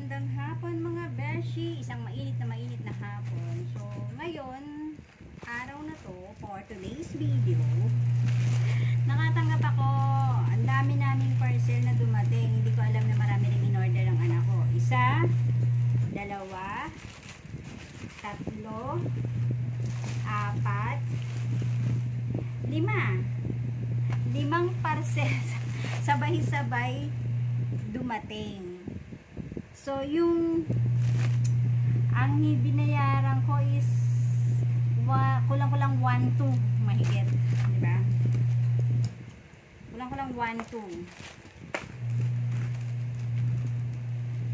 Magandang hapon mga beshi, isang mainit na hapon. So, ngayon, araw na to, for today's video, nakatanggap ako, ang dami naming parcel na dumating. Hindi ko alam na marami rin in-order ang anak ko. Isa, dalawa, tatlo, apat, limang parcel sabay-sabay dumating. So, ang binayaran ko is kulang-kulang 1-2 mahigit, di ba? Kulang-kulang 1-2.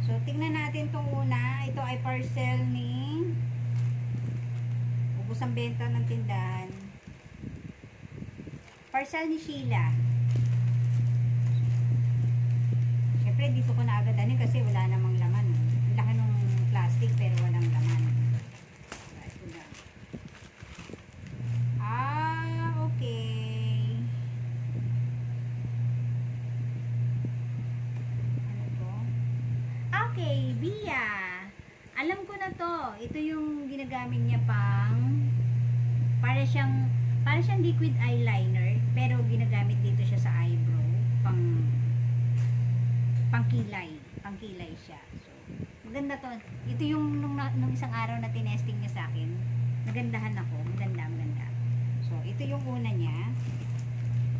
So, tingnan natin itong una. Ito ay parcel ni ubos ang benta ng tindahan. Parcel ni Sheila. Siyempre, dito ko na agad kasi wala namang laman. Ang laki ng plastic pero walang laman. Ito na. Okay. Ano to? Okay, Bia. Alam ko na to. Ito yung ginagamit niya para siyang liquid eyeliner, pero ginagamit dito siya sa eyebrow, pangkilay siya. So, maganda to. Ito yung nung isang araw na tinesting niya sa akin. Nagandahan ako. Maganda. So, ito yung una niya.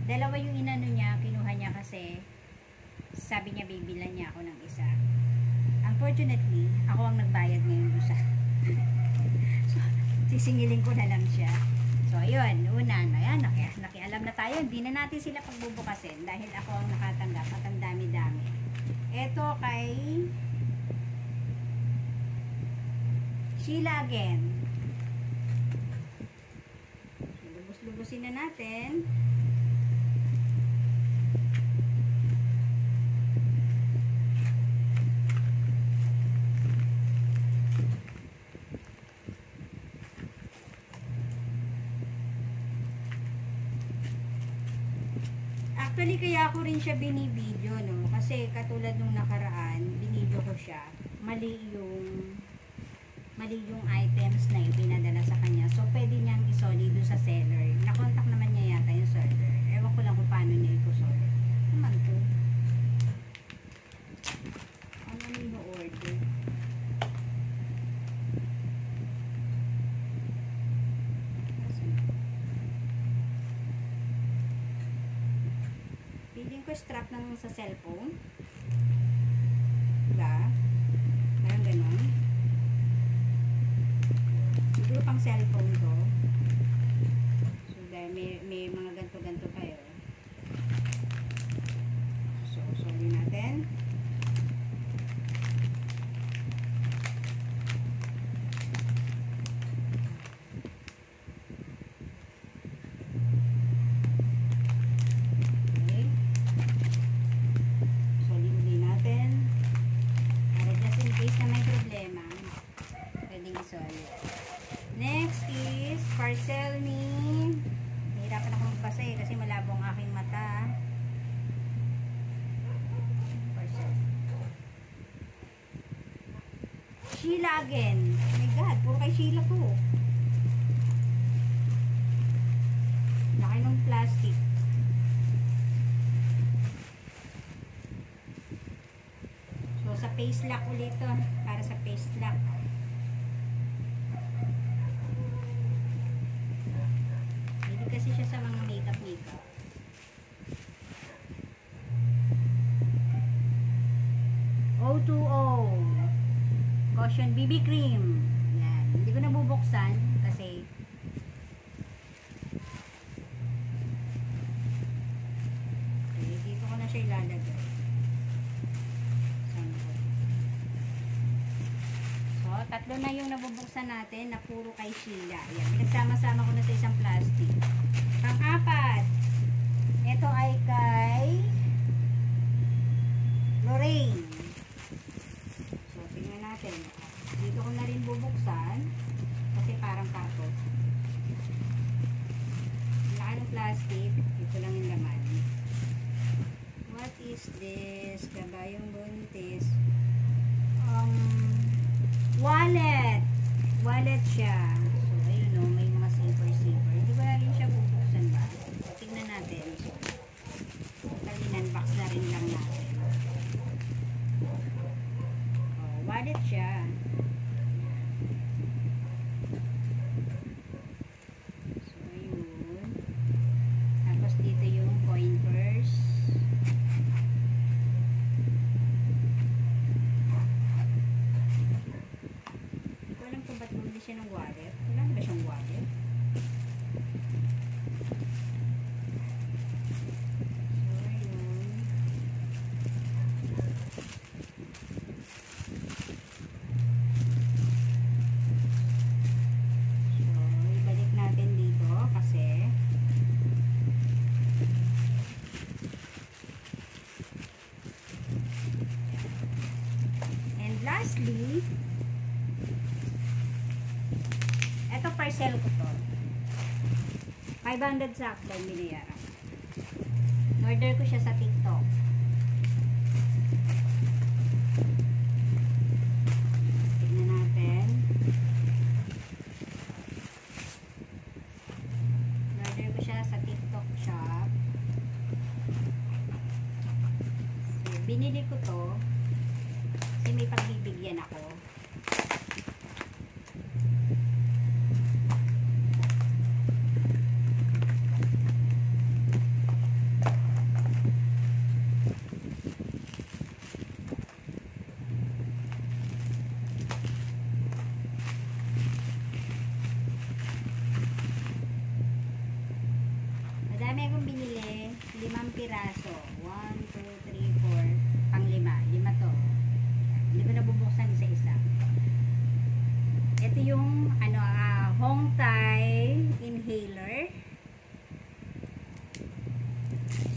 Dalawa yung inano niya, kinuha niya kasi sabi niya bibilan niya ako ng isa. Unfortunately, ako ang nagbayad ngayon doon sa so, sisingilin ko na lang siya. So, ayun, una, ayan, nakialam na tayo. Hindi na natin sila pagbubukasin dahil ako ang nakatanggap at ang dami-dami. Ito kay Sheila again. Lubos-lubusin na natin. Actually, kaya ako rin siya binibidyo, no? Kasi katulad nung nakaraan, binidyo ko siya. Mali yung items na ipinadala sa kanya. So, pwede niyang isoli doon sa seller. Nakontak naman niya yata yung seller. Ewan ko lang kung paano niya i-soli. Naman to. Ano yung order? Piling ko strap ng sa cellphone. Diba? Parang ganon. Siguro pang cellphone to. So, dahil may mga ganto-ganto kayo. So, sorry natin. Next is parcel ni, nahirapan ako magbasa kasi malabo ang aking mata. Parcel Sheila again. Oh my god, puro kay Sheila to. Laki ng plastic. So sa face lock ulit to, para sa face lock. Kasi siya sa mga makeup. O2O Caution BB Cream. Yan. Hindi ko nabubuksan kasi okay, dito ko na siya ilalagay. So, tatlo na yung nabubuksan natin na puro kay Sheila. Yan. Pinagsama-sama ko na sa isang plastic. Pang-apat, ito ay kay Lorraine. So, tingnan natin. Dito ko na rin bubuksan kasi parang karton. Laki ng plastic. Ito lang yung laman. What is this? Kabayong buntis. Wallet. Wallet siya. So, ayun o, may mga zipper. Di ba rin siya bubuksan ba? Tingnan natin. So, unbox na rin lang natin. Oh, wallet siya. So, ayun. Tapos dito yung coin purse. Walang kung ba't bumili siya ng wallet. Wala na ba siyang wallet? Lastly, eto parcel ko to. 500 sa Aklan binayaran. Order ko siya sa TikTok. Tignan natin. Order ko siya sa TikTok shop. So, binili ko to kasi may pagbibigyan ako. Madami akong binili. 5 piraso. 1, 2, 3, 4. Pang 5. 5 to. Hindi ko nabubuksan isa-isa. Ito yung Hong Thai inhaler.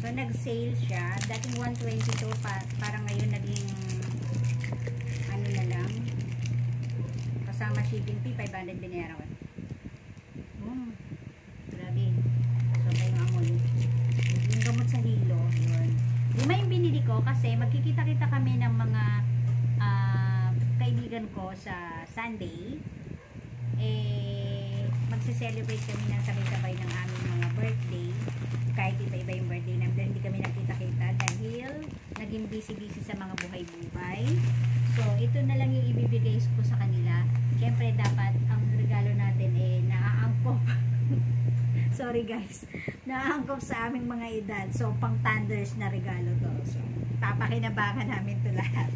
So nag-sale siya. Dating 122 parang ngayon naging na lang. Kasama shipping fee 500 binayaran ko. Grabe. So yung amoy. Yung gamot sa hilo, yun. 5 yung binili ko kasi magkikita-kita kami ng mga kaibigan ko sa Sunday. Magse-celebrate kami ng sabay-sabay ng aming mga birthday. Kahit iba-iba yung birthday namin, dahil hindi kami nagkita-kita dahil naging busy-busy sa mga buhay-buhay. So, ito na lang yung ibibigay ko sa kanila. Siyempre, dapat ang regalo natin naaangkop. Sorry guys. Naaangkop sa aming mga edad. So, pang thunders na regalo to. So, papakinabangan namin to lahat.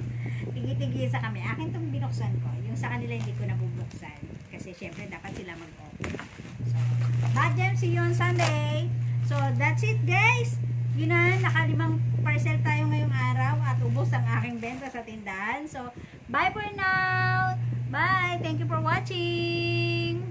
Tigi-tigisa kami. Akin itong binuksan ko. Yung sa kanila hindi ko nabubuksan. Kasi syempre dapat sila mag-open. So, bad jam, see you on Sunday. So, that's it guys. Yun na, naka-5 parcel tayo ngayong araw at ubos ang aking benta sa tindahan. So, bye for now. Bye. Thank you for watching.